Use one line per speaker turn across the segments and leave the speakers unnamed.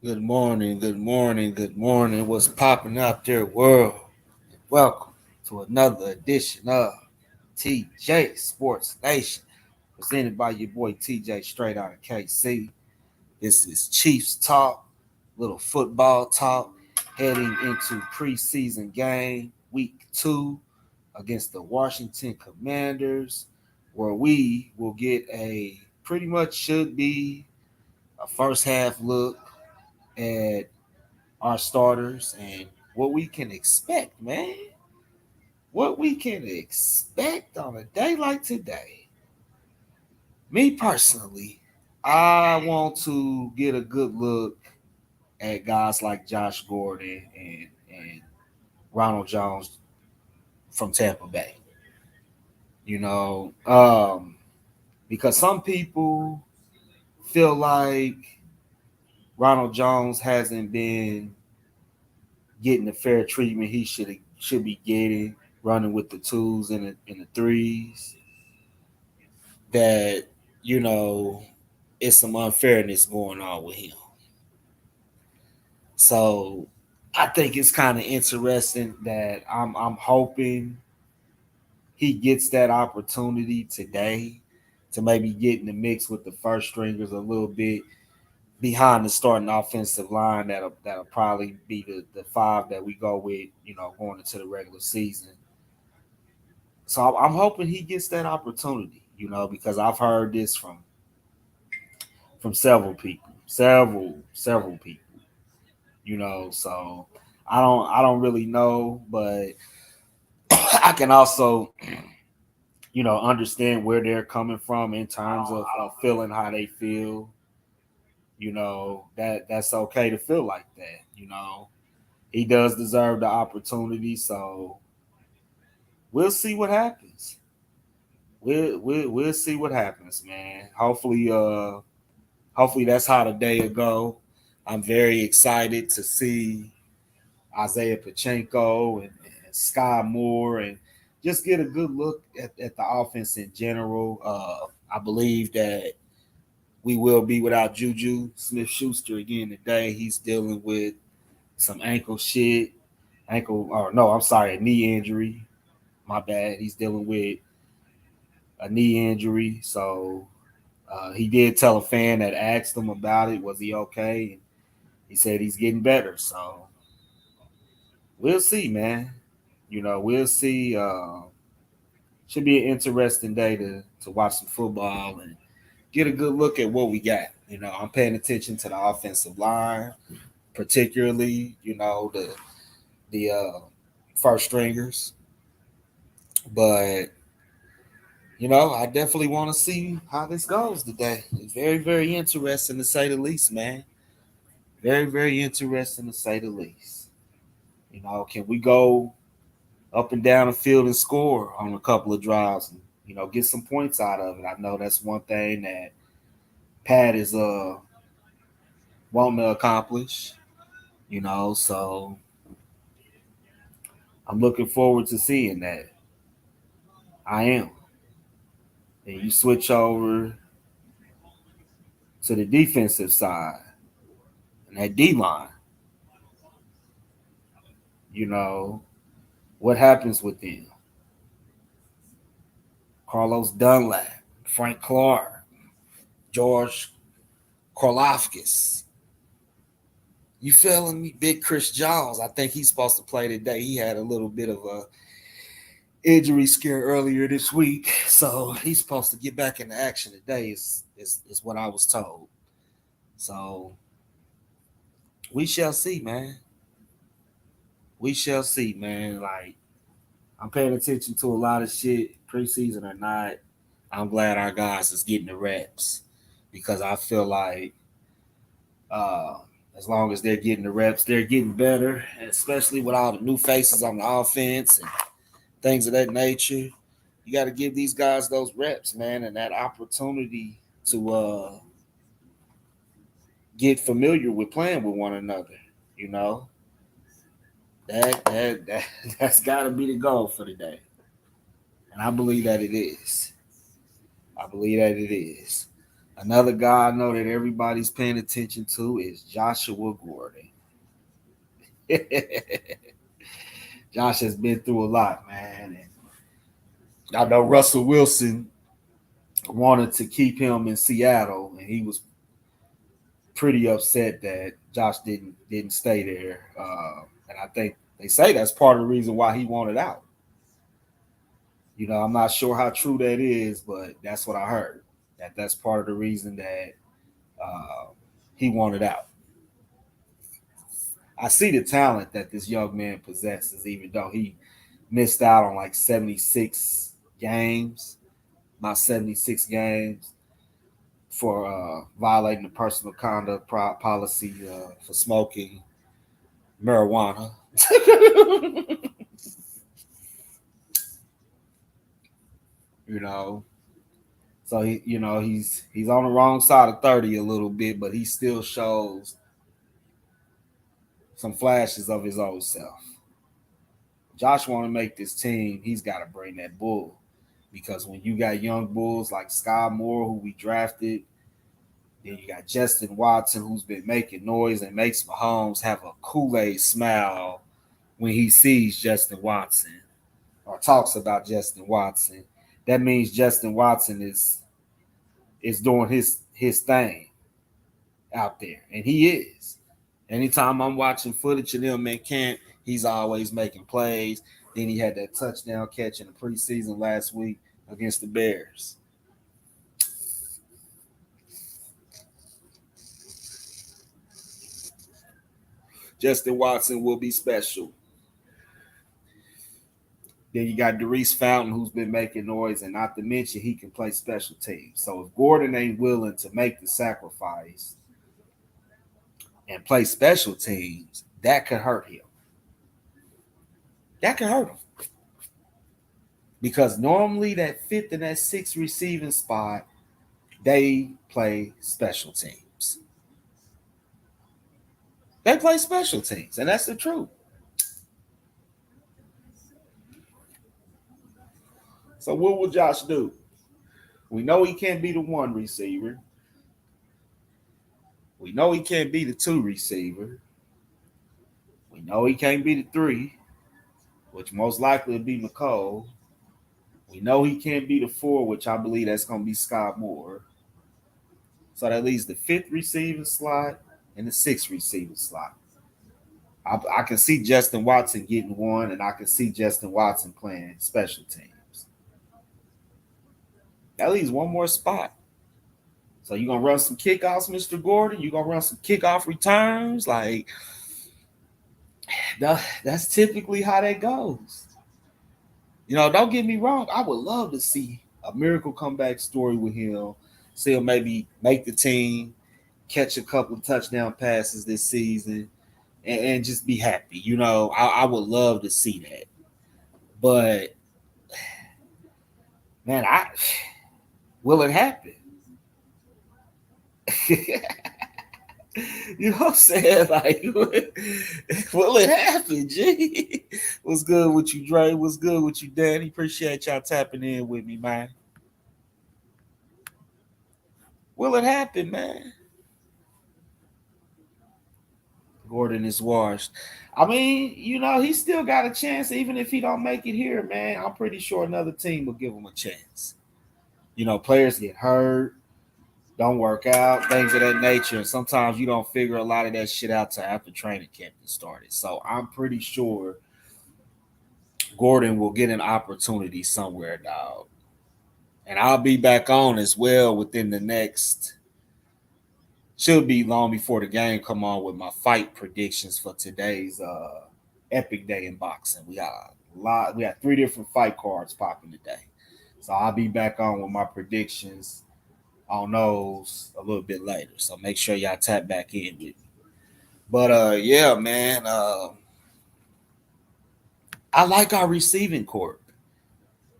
Good morning, good morning, good morning. What's popping out there, world? Welcome to another edition of TJ Sports Nation, presented by your boy TJ straight out of KC. This is Chiefs Talk, little football talk, heading into preseason game week 2 against the Washington Commanders, where we will get a pretty much should be a first half look at our starters and what we can expect, man. What we can expect on a day like today. Me personally, I want to get a good look at guys like Josh Gordon and Ronald Jones from Tampa Bay. You know, because some people feel like Ronald Jones hasn't been getting the fair treatment he should be getting, running with the twos and the threes. That you know, it's some unfairness going on with him. So I think it's kind of interesting that I'm hoping he gets that opportunity today to maybe get in the mix with the first stringers a little bit behind the starting offensive line that'll probably be the five that we go with, going into the regular season. So I'm hoping he gets that opportunity, because I've heard this from several people, several people, So I don't really know, but I can also understand where they're coming from in terms of feeling how they feel. That's okay to feel like that. He does deserve the opportunity, so we'll see what happens. We'll see what happens, man. Hopefully that's how the day will go. I'm very excited to see Isaiah Pachenko and Sky Moore and just get a good look at the offense in general. I believe that we will be without Juju Smith Schuster again today. He's dealing with some ankle shit. Or no, I'm sorry, a knee injury. My bad. He's dealing with a knee injury. So he did tell a fan that asked him about it, was he okay? And he said he's getting better. So we'll see, man. We'll see. Should be an interesting day to watch some football and get a good look at what we got. I'm paying attention to the offensive line, particularly, the first stringers. But I definitely want to see how this goes today. It's very, very interesting to say the least, man. Very, very interesting to say the least. Can we go up and down the field and score on a couple of drives and get some points out of it? I know that's one thing that Pat is wanting to accomplish. So I'm looking forward to seeing that. I am. And you switch over to the defensive side and that D line. You know what happens with them? Carlos Dunlap, Frank Clark, George Karlaftis. You feeling me? Big Chris Jones. I think he's supposed to play today. He had a little bit of a injury scare earlier this week, so he's supposed to get back into action today. Is what I was told. So we shall see, man. We shall see, man. Like I'm paying attention to a lot of shit, preseason or not. I'm glad our guys is getting the reps because I feel like uh, as long as they're getting the reps, they're getting better, and especially with all the new faces on the offense and things of that nature. You got to give these guys those reps, man, and that opportunity to get familiar with playing with one another. You know that that's got to be the goal for the day, and I believe that it is. I believe that it is. Another guy I know that everybody's paying attention to is Joshua Gordon. Josh has been through a lot, man. And I know Russell Wilson wanted to keep him in Seattle, and he was pretty upset that Josh didn't stay there. And I think they say that's part of the reason why he wanted out. I'm not sure how true that is, but that's what I heard. That's part of the reason that he wanted out. I see the talent that this young man possesses, even though he missed out on like 76 games, not 76 games for violating the personal conduct policy for smoking marijuana. you know, so he's on the wrong side of 30 a little bit, but he still shows some flashes of his old self. Josh want to make this team, he's got to bring that bull. Because when you got young bulls like Sky Moore, who we drafted, then you got Justin Watson, who's been making noise and makes Mahomes have a Kool-Aid smile when he sees Justin Watson or talks about Justin Watson. That means Justin Watson is doing his thing out there, and he is. Anytime I'm watching footage of him in camp, he's always making plays. Then he had that touchdown catch in the preseason last week against the Bears. Justin Watson will be special. Then you got Darius Fountain, who's been making noise, and not to mention he can play special teams. So if Gordon ain't willing to make the sacrifice and play special teams, that could hurt him. That could hurt him. Because normally that fifth and that sixth receiving spot, they play special teams. They play special teams, and that's the truth. So what will Josh do? We know he can't be the one receiver. We know he can't be the two receiver. We know he can't be the three, which most likely would be McCole. We know he can't be the four, which I believe that's going to be Scott Moore. So that leaves the fifth receiving slot and the sixth receiving slot. I can see Justin Watson getting one, and I can see Justin Watson playing special teams. That leaves one more spot. So you're going to run some kickoffs, Mr. Gordon? You're going to run some kickoff returns? Like, that's typically how that goes. Don't get me wrong. I would love to see a miracle comeback story with him. See him maybe make the team, catch a couple of touchdown passes this season, and just be happy. I would love to see that. But, man, will it happen? You know what I'm saying? Like, will it happen, G? What's good with you, Dre? What's good with you, Danny? Appreciate y'all tapping in with me, man. Will it happen, man? Gordon is washed. I mean, he still got a chance, even if he don't make it here, man. I'm pretty sure another team will give him a chance. Players get hurt, don't work out, things of that nature. And sometimes you don't figure a lot of that shit out till after training camp has started. So I'm pretty sure Gordon will get an opportunity somewhere, dog. And I'll be back on as well within the next, should be long before the game come on, with my fight predictions for today's epic day in boxing. We got 3 different fight cards popping today. So I'll be back on with my predictions on those a little bit later. So make sure y'all tap back in with me. But yeah, man. I like our receiving corp.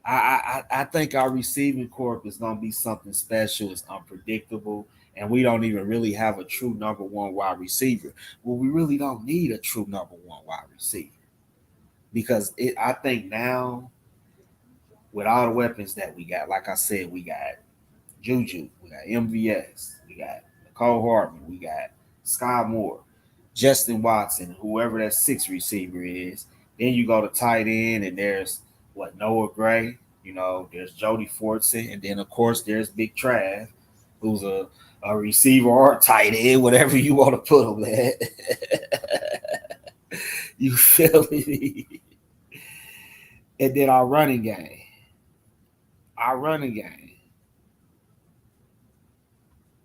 I think our receiving corp is gonna be something special. It's unpredictable, and we don't even really have a true number one wide receiver. Well, we really don't need a true number one wide receiver, because I think now, with all the weapons that we got, like I said, we got Juju, we got MVS, we got Nicole Hartman, we got Sky Moore, Justin Watson, whoever that sixth receiver is. Then you go to tight end, and there's Noah Gray. There's Jody Fortson, and then of course there's Big Trav, who's a receiver or a tight end, whatever you want to put him at. You feel me? And then our running game.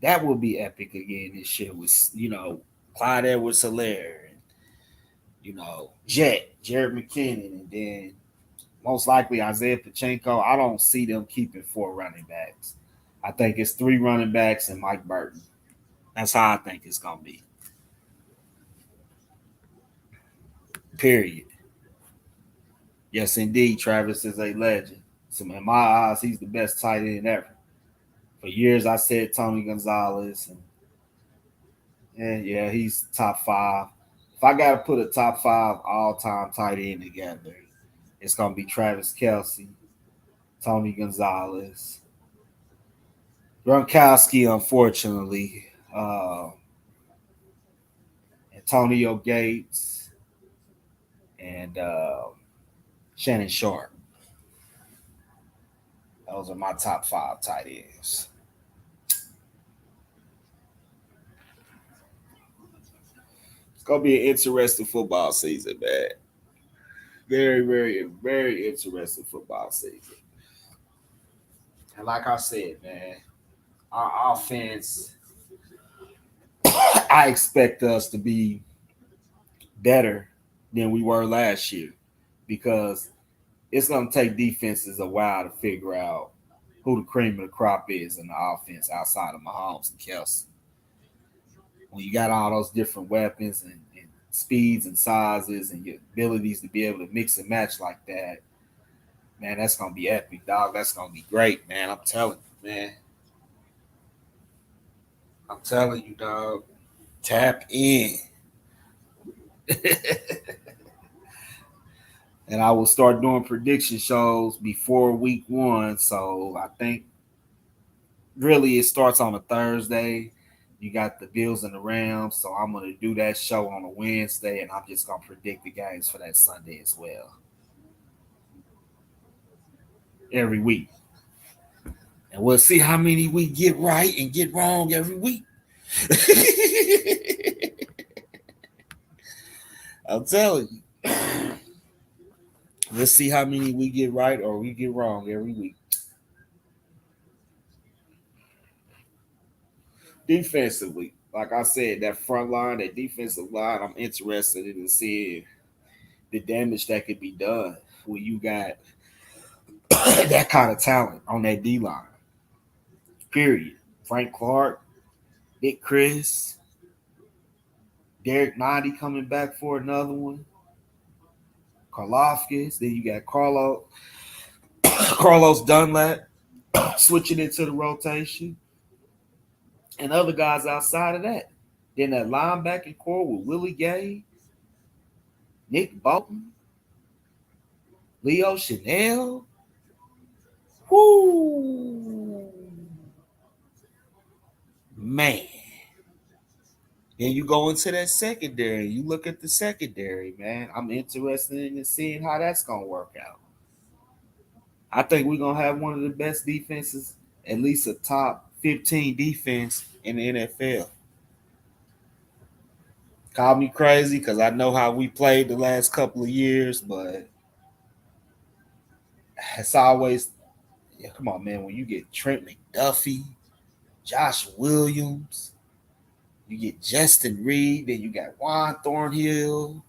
That will be epic again this year with, Clyde Edwards-Helaire and, Jared McKinnon, and then most likely Isaiah Pachenko. I don't see them keeping 4 running backs. I think it's 3 running backs and Mike Burton. That's how I think it's going to be. Period. Yes, indeed, Travis is a legend. So in my eyes, he's the best tight end ever. For years, I said Tony Gonzalez, and yeah, he's top 5. If I got to put a top 5 all-time tight end together, it's gonna be Travis Kelce, Tony Gonzalez, Gronkowski, unfortunately, Antonio Gates, and Shannon Sharp. Those are my top 5 tight ends. It's gonna be an interesting football season, man. Very, very, very interesting football season. And like I said, man, our offense, I expect us to be better than we were last year because it's going to take defenses a while to figure out who the cream of the crop is in the offense outside of Mahomes and Kelce. When you got all those different weapons and speeds and sizes and your abilities to be able to mix and match like that, man, that's going to be epic, dog. That's going to be great, man. I'm telling you, man. I'm telling you, dog. Tap in. And I will start doing prediction shows before week 1. So I think really it starts on a Thursday. You got the Bills and the Rams. So I'm going to do that show on a Wednesday, and I'm just going to predict the games for that Sunday as well. Every week. And we'll see how many we get right and get wrong every week. I'm telling you. Let's see how many we get right or we get wrong every week. Defensively, like I said, that front line, that defensive line, I'm interested in seeing the damage that could be done when you got that kind of talent on that D line. Period. Frank Clark, Nick Chris, Derek Noddy coming back for another one. Karlofkis. Then you got Carlos Dunlap switching into the rotation. And other guys outside of that. Then that linebacking core with Willie Gay, Nick Bolton, Leo Chanel. Whoo! Man. Then you go into that secondary. You look at the secondary, man. I'm interested in seeing how that's going to work out. I think we're going to have one of the best defenses, at least a top 15 defense in the NFL. Call me crazy because I know how we played the last couple of years, but it's always, yeah, come on, man. When you get Trent McDuffie, Josh Williams, you get Justin Reed, then you got Juan Thornhill,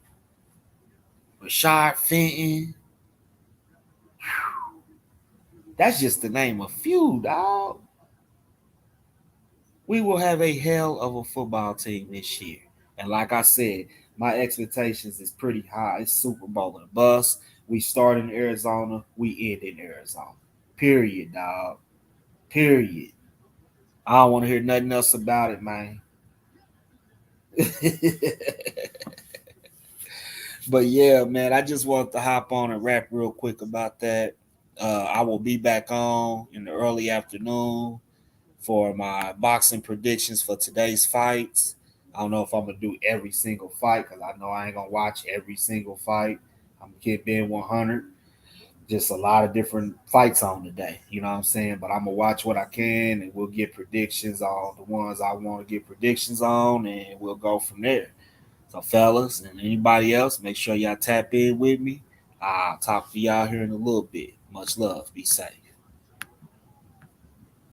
Rashard Fenton. That's just the name of few, dog. We will have a hell of a football team this year. And like I said, my expectations is pretty high. It's Super Bowl and bust. We start in Arizona, we end in Arizona. Period, dog. Period. I don't want to hear nothing else about it, man. But yeah, man, I just wanted to hop on and rap real quick about that. I will be back on in the early afternoon. for my boxing predictions for today's fights. I don't know if I'm gonna do every single fight because I know I ain't gonna watch every single fight. I'm gonna keep being 100. Just a lot of different fights on today. You know what I'm saying? But I'm gonna watch what I can, and we'll get predictions on the ones I want to get predictions on, and we'll go from there. So, fellas, and anybody else, make sure y'all tap in with me. I'll talk to y'all here in a little bit. Much love. Be safe.